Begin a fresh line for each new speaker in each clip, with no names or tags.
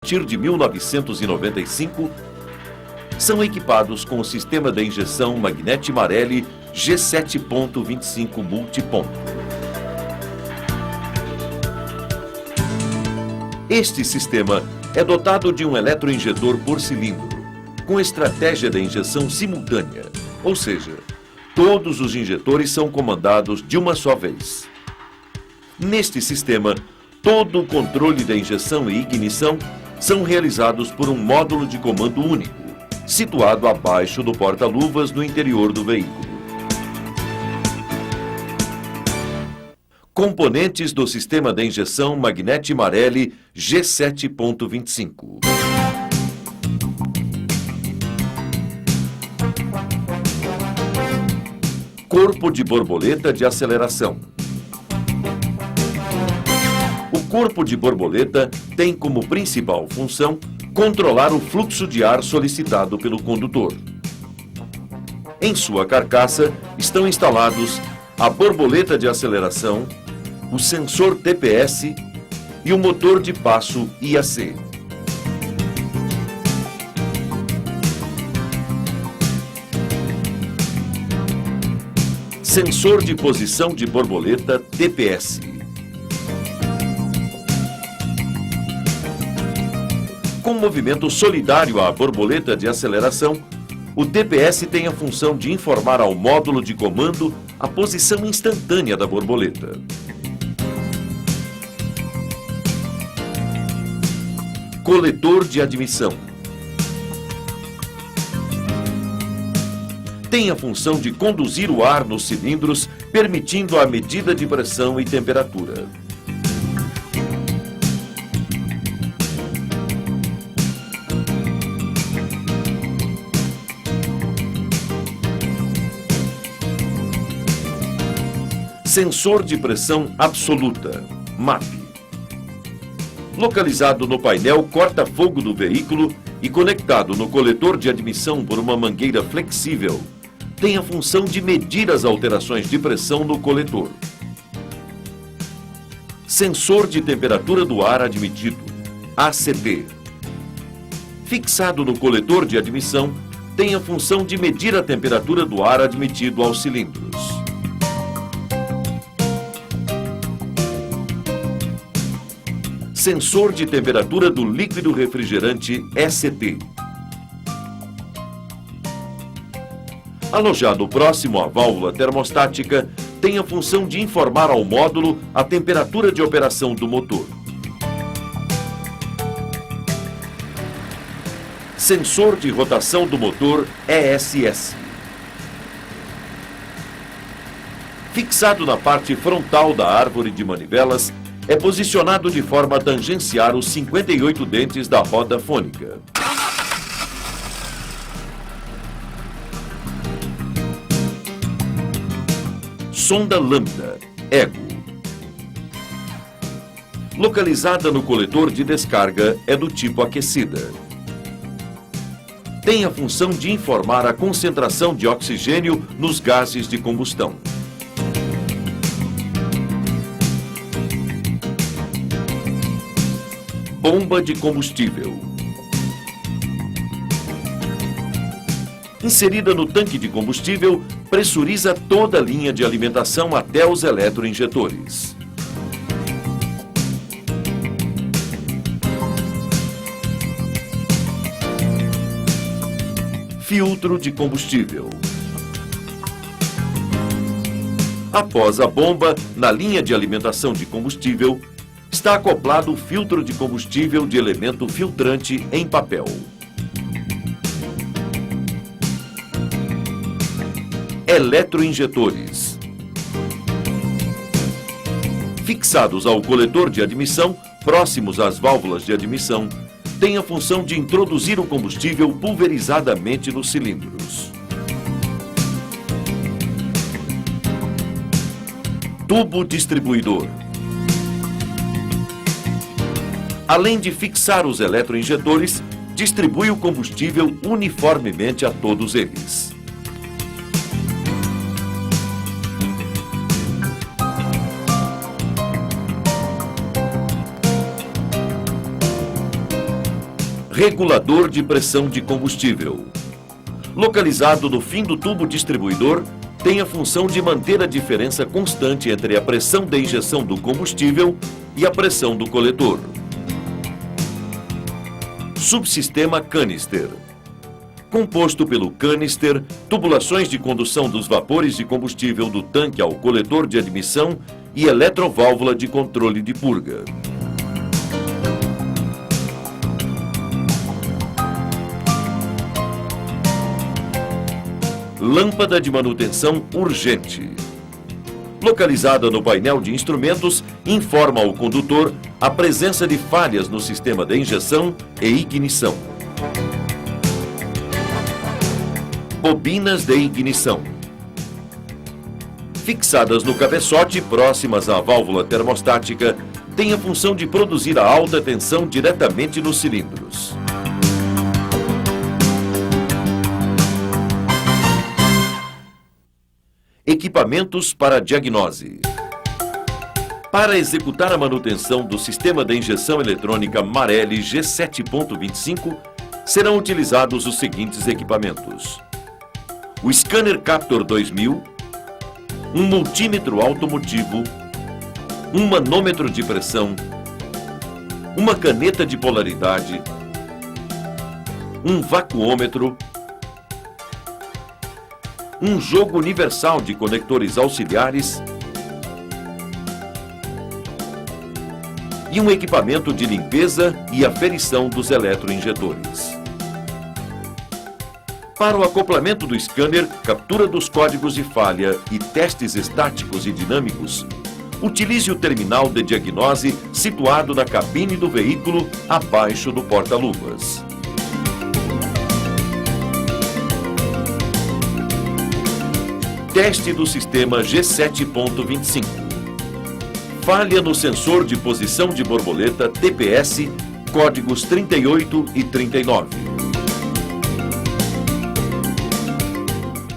partir de 1995, são equipados com o sistema de injeção Magneti Marelli G7.25 multiponto. Este sistema é dotado de um eletroinjetor por cilindro, com estratégia de injeção simultânea, ou seja, todos os injetores são comandados de uma só vez. Neste sistema, todo o controle da injeção e ignição são realizados por um módulo de comando único, situado abaixo do porta-luvas no interior do veículo. Componentes do sistema de injeção Magneti Marelli G7.25. Corpo de borboleta de aceleração. O corpo de borboleta tem como principal função controlar o fluxo de ar solicitado pelo condutor. Em sua carcaça estão instalados a borboleta de aceleração, o sensor TPS e o motor de passo IAC. Sensor de posição de borboleta TPS. Com movimento solidário à borboleta de aceleração, o TPS tem a função de informar ao módulo de comando a posição instantânea da borboleta. Coletor de admissão. Tem a função de conduzir o ar nos cilindros, permitindo a medida de pressão e temperatura. Sensor de pressão absoluta, MAP. Localizado no painel corta-fogo do veículo e conectado no coletor de admissão por uma mangueira flexível, tem a função de medir as alterações de pressão no coletor. Sensor de temperatura do ar admitido, ACT. Fixado no coletor de admissão, tem a função de medir a temperatura do ar admitido aos cilindros. Sensor de temperatura do líquido refrigerante ST. Alojado próximo à válvula termostática, tem a função de informar ao módulo a temperatura de operação do motor. Sensor de rotação do motor ESS. Fixado na parte frontal da árvore de manivelas, é posicionado de forma a tangenciar os 58 dentes da roda fônica. Sonda lambda, EGO. Localizada no coletor de descarga, é do tipo aquecida. Tem a função de informar a concentração de oxigênio nos gases de combustão. Bomba de combustível. Inserida no tanque de combustível, pressuriza toda a linha de alimentação até os eletroinjetores. Filtro de combustível. Após a bomba, na linha de alimentação de combustível, está acoplado o filtro de combustível de elemento filtrante em papel. Eletroinjetores. Fixados ao coletor de admissão, próximos às válvulas de admissão, tem a função de introduzir o combustível pulverizadamente nos cilindros. Tubo distribuidor. Além de fixar os eletroinjetores, distribui o combustível uniformemente a todos eles. regulador de pressão de combustível. Localizado no fim do tubo distribuidor, tem a função de manter a diferença constante entre a pressão de injeção do combustível e a pressão do coletor. Subsistema canister. Composto pelo canister, tubulações de condução dos vapores de combustível do tanque ao coletor de admissão e eletroválvula de controle de purga. Lâmpada de manutenção urgente. Localizada no painel de instrumentos, informa ao condutor a presença de falhas no sistema de injeção e ignição. Bobinas de ignição. Fixadas no cabeçote, próximas à válvula termostática, têm a função de produzir a alta tensão diretamente nos cilindros. Equipamentos para diagnose. Para executar a manutenção do sistema de injeção eletrônica Marelli G7.25, serão utilizados os seguintes equipamentos: o Scanner Captor 2000, um multímetro automotivo, um manômetro de pressão, uma caneta de polaridade, um vacuômetro, um jogo universal de conectores auxiliares e um equipamento de limpeza e aferição dos eletroinjetores. Para o acoplamento do scanner, captura dos códigos de falha e testes estáticos e dinâmicos, utilize o terminal de diagnose situado na cabine do veículo abaixo do porta-luvas. Teste do sistema G7.25. Falha no sensor de posição de borboleta TPS, códigos 38 e 39.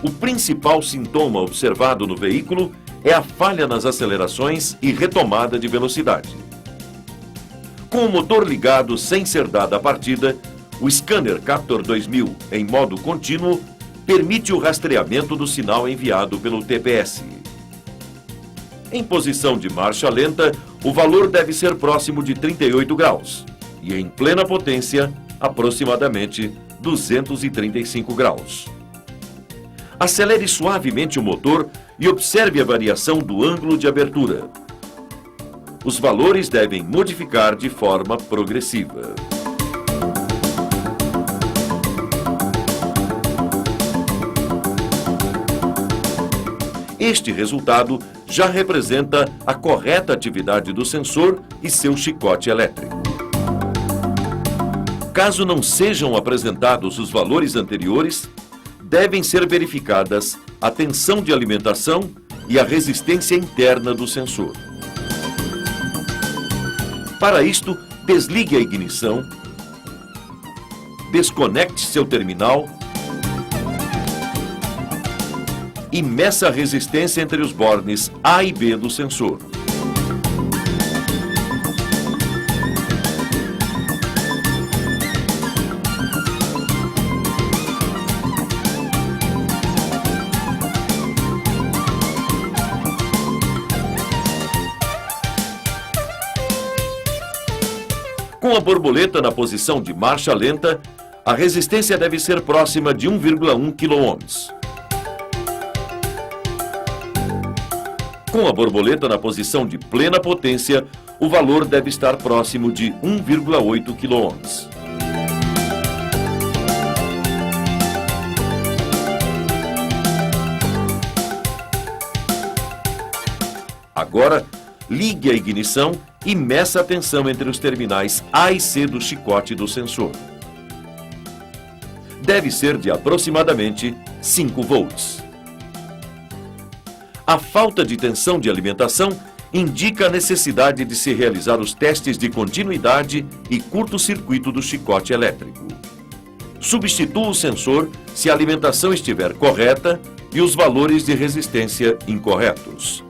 O principal sintoma observado no veículo é a falha nas acelerações e retomada de velocidade. Com o motor ligado sem ser dada a partida, o Scanner Captor 2000 em modo contínuo permite o rastreamento do sinal enviado pelo TPS. Em posição de marcha lenta, o valor deve ser próximo de 38 graus e em plena potência, aproximadamente 235 graus. Acelere suavemente o motor e observe a variação do ângulo de abertura. Os valores devem modificar de forma progressiva. Este resultado já representa a correta atividade do sensor e seu chicote elétrico. Caso não sejam apresentados os valores anteriores, devem ser verificadas a tensão de alimentação e a resistência interna do sensor. Para isto, desligue a ignição, desconecte seu terminal e meça a resistência entre os bornes A e B do sensor. Com a borboleta na posição de marcha lenta, a resistência deve ser próxima de 1,1 kΩ. Com a borboleta na posição de plena potência, o valor deve estar próximo de 1,8 kΩ. Agora, ligue a ignição e meça a tensão entre os terminais A e C do chicote do sensor. Deve ser de aproximadamente 5 volts. A falta de tensão de alimentação indica a necessidade de se realizar os testes de continuidade e curto-circuito do chicote elétrico. Substitua o sensor se a alimentação estiver correta e os valores de resistência incorretos.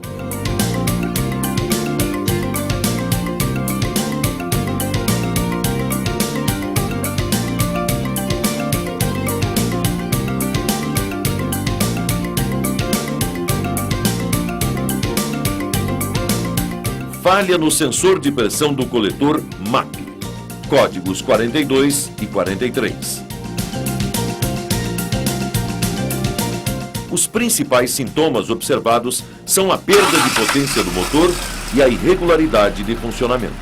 Falha no sensor de pressão do coletor MAP, códigos 42 e 43. Os principais sintomas observados são a perda de potência do motor e a irregularidade de funcionamento.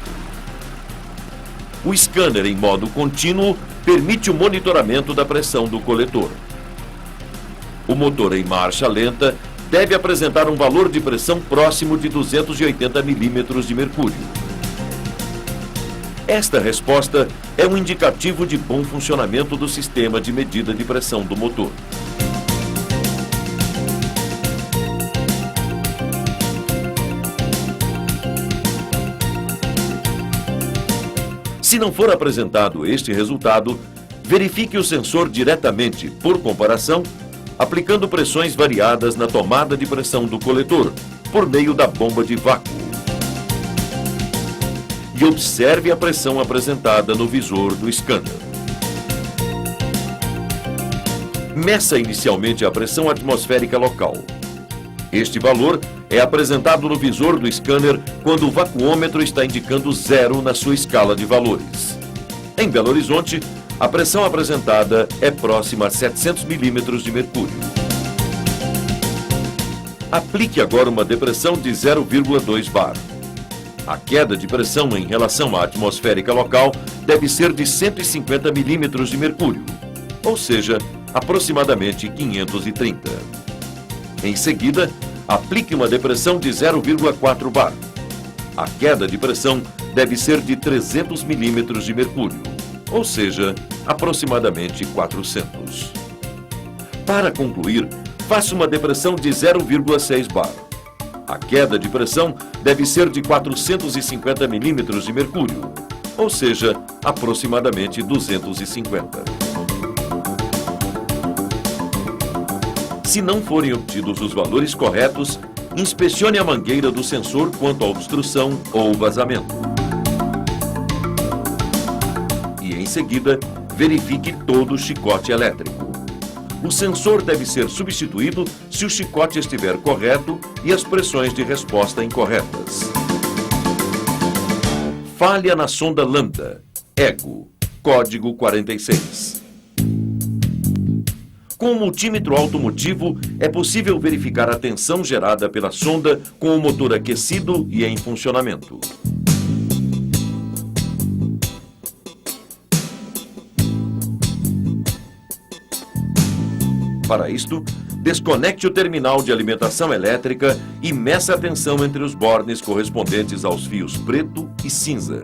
O scanner em modo contínuo permite o monitoramento da pressão do coletor. O motor em marcha lenta deve apresentar um valor de pressão próximo de 280 milímetros de mercúrio. Esta resposta é um indicativo de bom funcionamento do sistema de medida de pressão do motor. Se não for apresentado este resultado, verifique o sensor diretamente, por comparação, aplicando pressões variadas na tomada de pressão do coletor, por meio da bomba de vácuo. E observe a pressão apresentada no visor do scanner. Meça inicialmente a pressão atmosférica local. Este valor é apresentado no visor do scanner quando o vacuômetro está indicando 0 na sua escala de valores. Em Belo Horizonte, a pressão apresentada é próxima a 700 milímetros de mercúrio. Aplique agora uma depressão de 0,2 bar. A queda de pressão em relação à atmosférica local deve ser de 150 milímetros de mercúrio, ou seja, aproximadamente 530. Em seguida, aplique uma depressão de 0,4 bar. A queda de pressão deve ser de 300 milímetros de mercúrio, ou seja, aproximadamente 400. Para concluir, faça uma depressão de 0,6 bar. A queda de pressão deve ser de 450 milímetros de mercúrio, ou seja, aproximadamente 250. Se não forem obtidos os valores corretos, inspecione a mangueira do sensor quanto à obstrução ou vazamento. E em seguida, verifique todo o chicote elétrico. O sensor deve ser substituído se o chicote estiver correto e as pressões de resposta incorretas. Falha na sonda lambda, EGO, código 46. Com o multímetro automotivo, é possível verificar a tensão gerada pela sonda com o motor aquecido e em funcionamento. Para isto, desconecte o terminal de alimentação elétrica e meça a tensão entre os bornes correspondentes aos fios preto e cinza.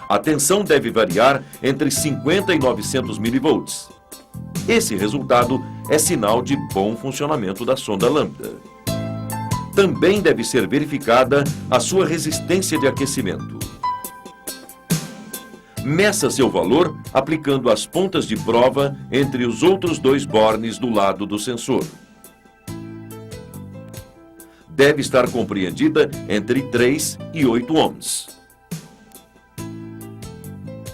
A tensão deve variar entre 50 e 900 mV. Esse resultado é sinal de bom funcionamento da sonda lambda. Também deve ser verificada a sua resistência de aquecimento. Meça seu valor aplicando as pontas de prova entre os outros dois bornes do lado do sensor. Deve estar compreendida entre 3 e 8 ohms.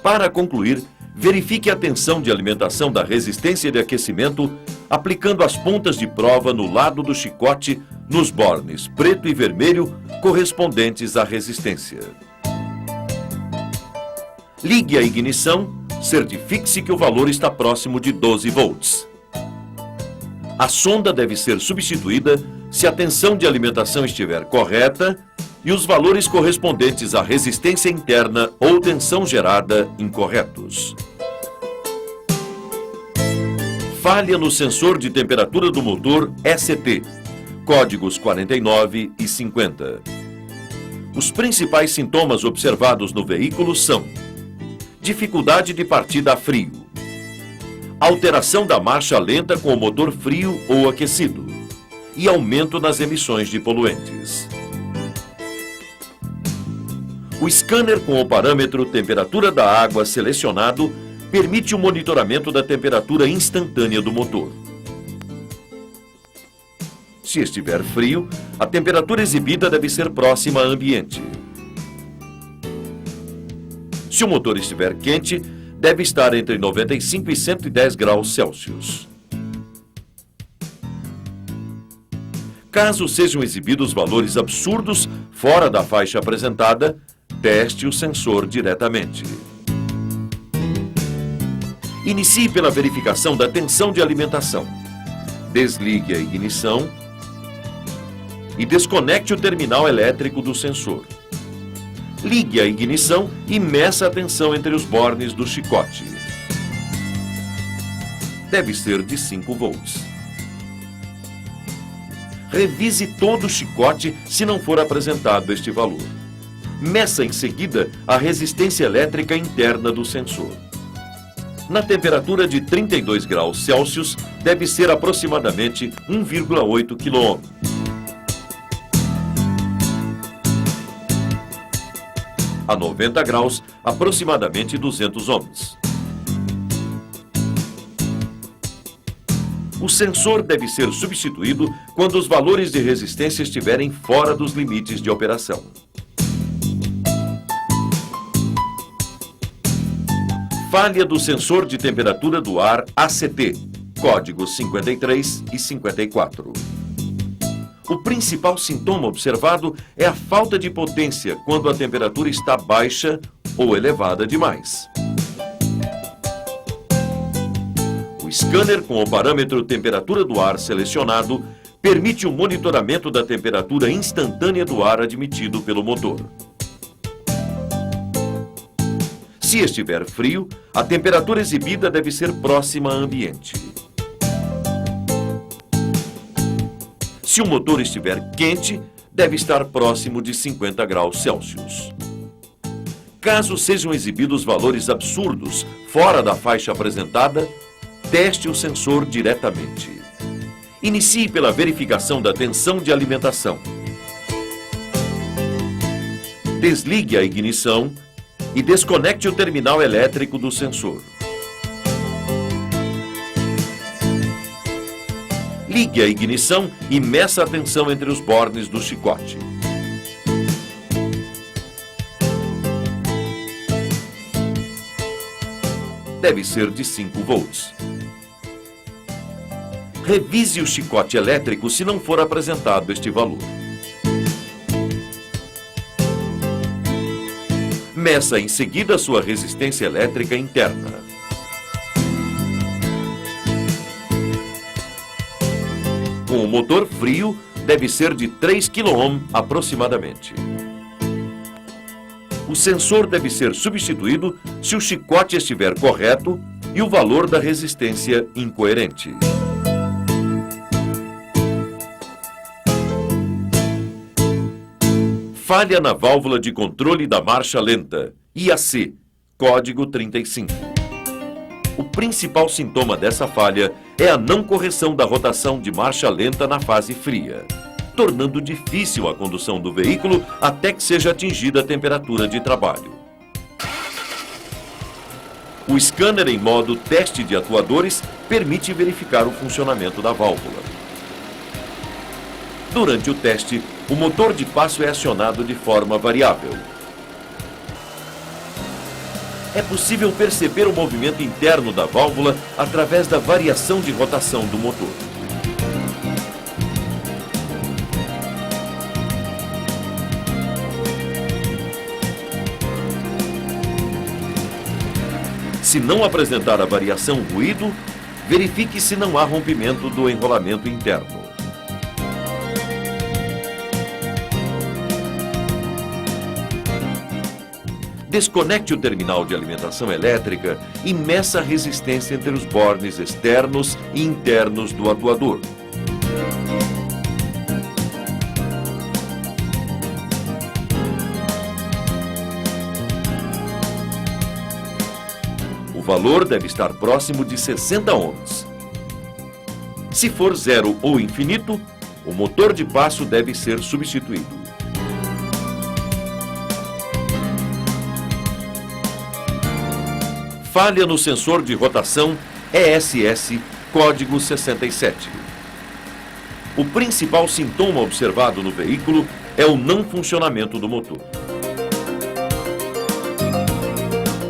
Para concluir, verifique a tensão de alimentação da resistência de aquecimento aplicando as pontas de prova no lado do chicote nos bornes preto e vermelho correspondentes à resistência. Ligue a ignição, certifique-se que o valor está próximo de 12 volts. A sonda deve ser substituída se a tensão de alimentação estiver correta e os valores correspondentes à resistência interna ou tensão gerada incorretos. Falha no sensor de temperatura do motor ST, códigos 49 e 50. Os principais sintomas observados no veículo são: dificuldade de partida a frio, alteração da marcha lenta com o motor frio ou aquecido e aumento nas emissões de poluentes. O scanner com o parâmetro temperatura da água selecionado permite o monitoramento da temperatura instantânea do motor. Se estiver frio, a temperatura exibida deve ser próxima a ambiente. Se o motor estiver quente, deve estar entre 95 e 110 graus Celsius. Caso sejam exibidos valores absurdos fora da faixa apresentada, teste o sensor diretamente. Inicie pela verificação da tensão de alimentação. Desligue a ignição e desconecte o terminal elétrico do sensor. Ligue a ignição e meça a tensão entre os bornes do chicote. Deve ser de 5 volts. Revise todo o chicote se não for apresentado este valor. Meça em seguida a resistência elétrica interna do sensor. Na temperatura de 32 graus Celsius, deve ser aproximadamente 1,8 kΩ. A 90 graus, aproximadamente 200 ohms. O sensor deve ser substituído quando os valores de resistência estiverem fora dos limites de operação. Falha do sensor de temperatura do ar ACT, códigos 53 e 54. O principal sintoma observado é a falta de potência quando a temperatura está baixa ou elevada demais. O scanner com o parâmetro temperatura do ar selecionado permite o monitoramento da temperatura instantânea do ar admitido pelo motor. Se estiver frio, a temperatura exibida deve ser próxima a ambiente. Se o motor estiver quente, deve estar próximo de 50 graus Celsius. Caso sejam exibidos valores absurdos fora da faixa apresentada, teste o sensor diretamente. Inicie pela verificação da tensão de alimentação. Desligue a ignição e desconecte o terminal elétrico do sensor. Ligue a ignição e meça a tensão entre os bornes do chicote. Deve ser de 5 volts. Revise o chicote elétrico se não for apresentado este valor. Meça em seguida sua resistência elétrica interna. Com o motor frio, deve ser de 3 kΩ aproximadamente. O sensor deve ser substituído se o chicote estiver correto e o valor da resistência incoerente. Falha na válvula de controle da marcha lenta, IAC, código 35. O principal sintoma dessa falha é a não correção da rotação de marcha lenta na fase fria, tornando difícil a condução do veículo até que seja atingida a temperatura de trabalho. O scanner em modo teste de atuadores permite verificar o funcionamento da válvula. Durante o teste, o motor de passo é acionado de forma variável. É possível perceber o movimento interno da válvula através da variação de rotação do motor. Se não apresentar a variação ruído, verifique se não há rompimento do enrolamento interno. Desconecte o terminal de alimentação elétrica e meça a resistência entre os bornes externos e internos do atuador. O valor deve estar próximo de 60 ohms. Se for zero ou infinito, o motor de passo deve ser substituído. Falha no sensor de rotação ESS, código 67. O principal sintoma observado no veículo é o não funcionamento do motor.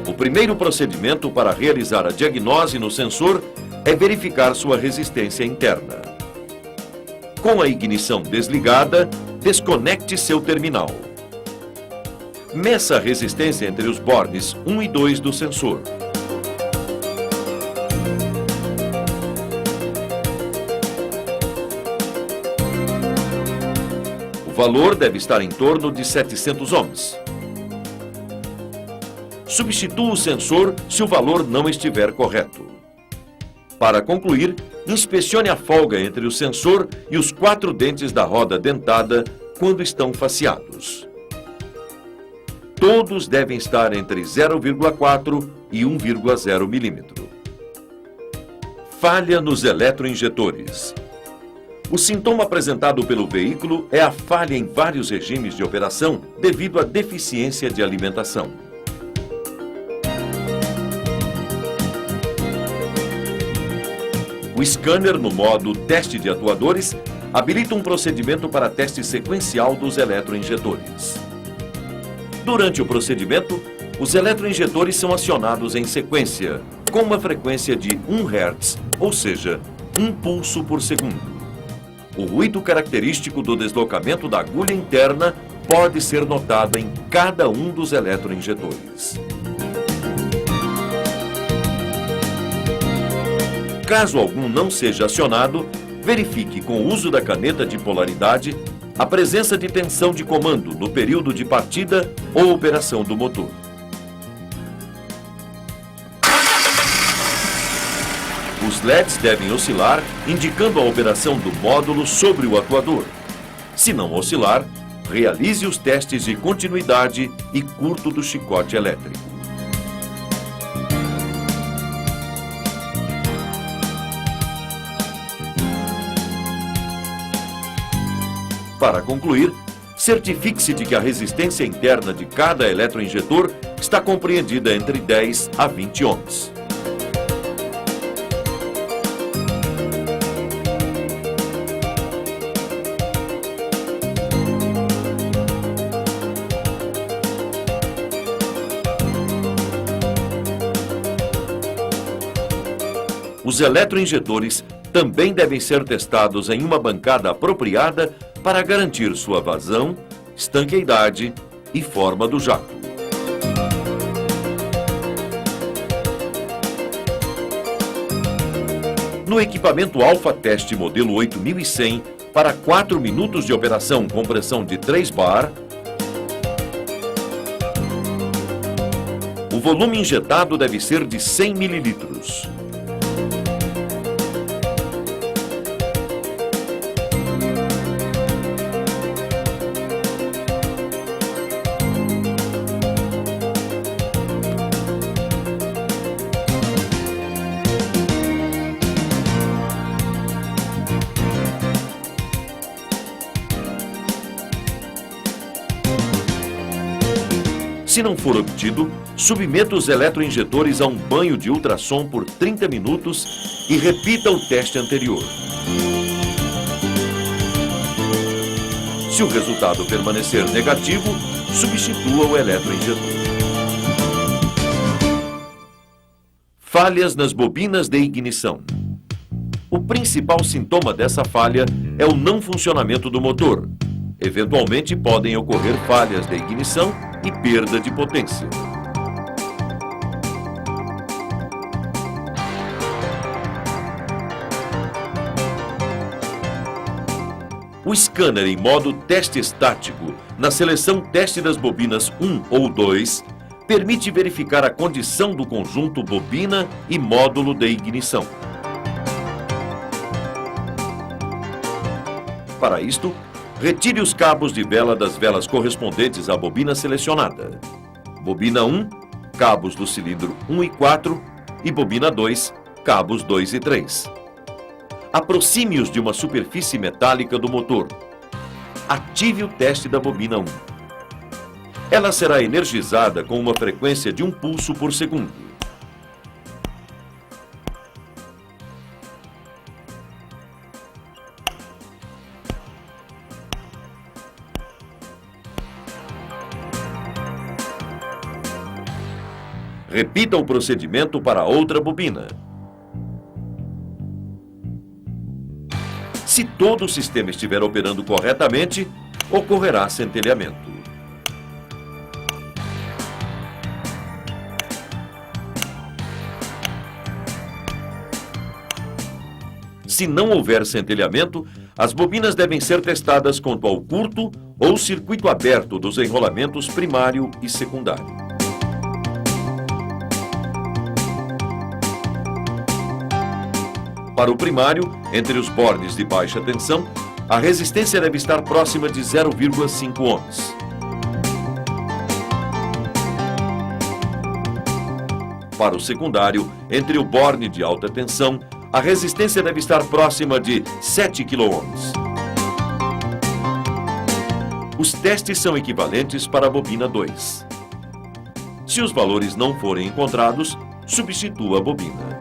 O primeiro procedimento para realizar a diagnose no sensor é verificar sua resistência interna. Com a ignição desligada, desconecte seu terminal. Meça a resistência entre os bornes 1 e 2 do sensor. O valor deve estar em torno de 700 ohms. Substitua o sensor se o valor não estiver correto. Para concluir, inspecione a folga entre o sensor e os 4 dentes da roda dentada quando estão faceados. Todos devem estar entre 0,4 e 1,0 milímetro. Falha nos eletroinjetores. O sintoma apresentado pelo veículo é a falha em vários regimes de operação devido à deficiência de alimentação. O scanner, no modo teste de atuadores, habilita um procedimento para teste sequencial dos eletroinjetores. Durante o procedimento, os eletroinjetores são acionados em sequência, com uma frequência de 1 Hz, ou seja, 1 pulso por segundo. O ruído característico do deslocamento da agulha interna pode ser notado em cada um dos eletroinjetores. Caso algum não seja acionado, verifique com o uso da caneta de polaridade a presença de tensão de comando no período de partida ou operação do motor. Os LEDs devem oscilar, indicando a operação do módulo sobre o atuador. Se não oscilar, realize os testes de continuidade e curto do chicote elétrico. Para concluir, certifique-se de que a resistência interna de cada eletroinjetor está compreendida entre 10 a 20 ohms. Os eletroinjetores também devem ser testados em uma bancada apropriada para garantir sua vazão, estanqueidade e forma do jato. No equipamento Alpha Test modelo 8100, para 4 minutos de operação com pressão de 3 bar, o volume injetado deve ser de 100 mililitros. Se não for obtido, submeta os eletroinjetores a um banho de ultrassom por 30 minutos e repita o teste anterior. Se o resultado permanecer negativo, substitua o eletroinjetor. Falhas nas bobinas de ignição. O principal sintoma dessa falha é o não funcionamento do motor. Eventualmente podem ocorrer falhas de ignição e perda de potência. O scanner em modo teste estático, na seleção teste das bobinas 1 ou 2, permite verificar a condição do conjunto bobina e módulo de ignição. Para isto, retire os cabos de vela das velas correspondentes à bobina selecionada. Bobina 1, cabos do cilindro 1 e 4 e bobina 2, cabos 2 e 3. Aproxime-os de uma superfície metálica do motor. Ative o teste da bobina 1. Ela será energizada com uma frequência de 1 pulso por segundo. Repita o procedimento para outra bobina. Se todo o sistema estiver operando corretamente, ocorrerá centelhamento. Se não houver centelhamento, as bobinas devem ser testadas quanto ao curto ou circuito aberto dos enrolamentos primário e secundário. Para o primário, entre os bornes de baixa tensão, a resistência deve estar próxima de 0,5 ohms. Para o secundário, entre o borne de alta tensão, a resistência deve estar próxima de 7 kΩ. Os testes são equivalentes para a bobina 2. Se os valores não forem encontrados, substitua a bobina.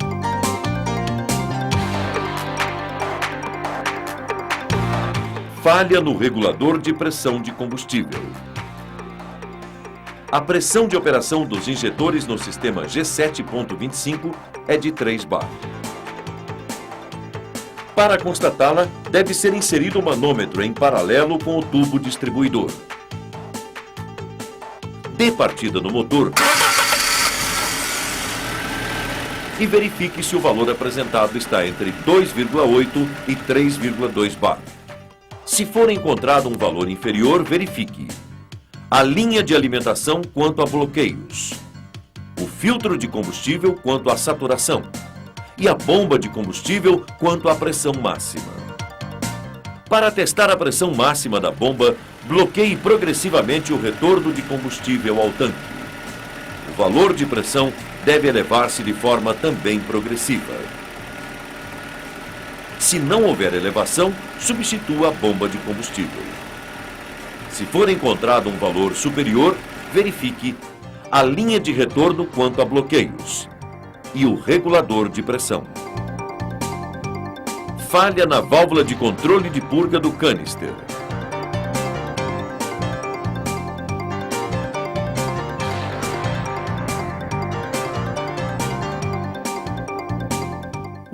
Falha no regulador de pressão de combustível. A pressão de operação dos injetores no sistema G7.25 é de 3 bar. Para constatá-la, deve ser inserido o manômetro em paralelo com o tubo distribuidor. Dê partida no motor e verifique se o valor apresentado está entre 2,8 e 3,2 bar. Se for encontrado um valor inferior, verifique a linha de alimentação quanto a bloqueios, o filtro de combustível quanto à saturação e a bomba de combustível quanto à pressão máxima. Para testar a pressão máxima da bomba, bloqueie progressivamente o retorno de combustível ao tanque. O valor de pressão deve elevar-se de forma também progressiva. Se não houver elevação, substitua a bomba de combustível. Se for encontrado um valor superior, verifique a linha de retorno quanto a bloqueios e o regulador de pressão. Falha na válvula de controle de purga do canister.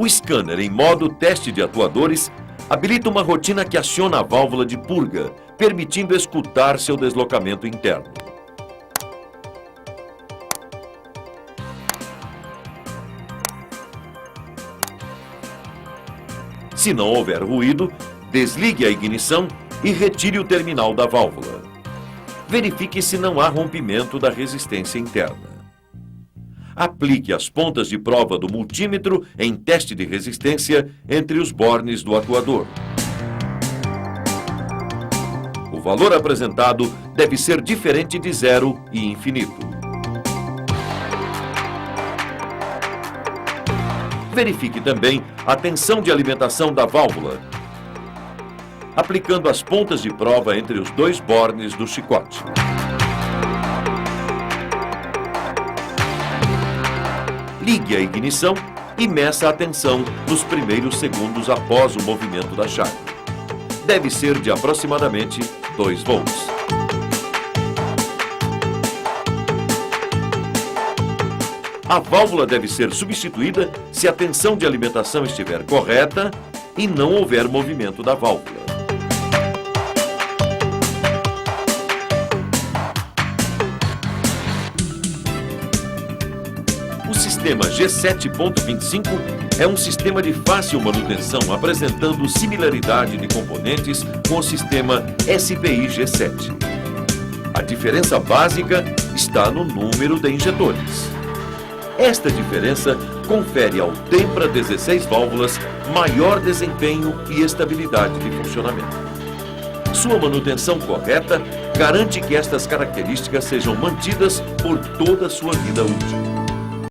O scanner em modo teste de atuadores habilita uma rotina que aciona a válvula de purga, permitindo escutar seu deslocamento interno. Se não houver ruído, desligue a ignição e retire o terminal da válvula. Verifique se não há rompimento da resistência interna. Aplique as pontas de prova do multímetro em teste de resistência entre os bornes do atuador. O valor apresentado deve ser diferente de 0 e infinito. Verifique também a tensão de alimentação da válvula, aplicando as pontas de prova entre os dois bornes do chicote. Ligue a ignição e meça a tensão nos primeiros segundos após o movimento da chave. Deve ser de aproximadamente 2 volts. A válvula deve ser substituída se a tensão de alimentação estiver correta e não houver movimento da válvula. O sistema G7.25 é um sistema de fácil manutenção, apresentando similaridade de componentes com o sistema SPI G7. A diferença básica está no número de injetores. Esta diferença confere ao Tempra 16 válvulas maior desempenho e estabilidade de funcionamento. Sua manutenção correta garante que estas características sejam mantidas por toda a sua vida útil.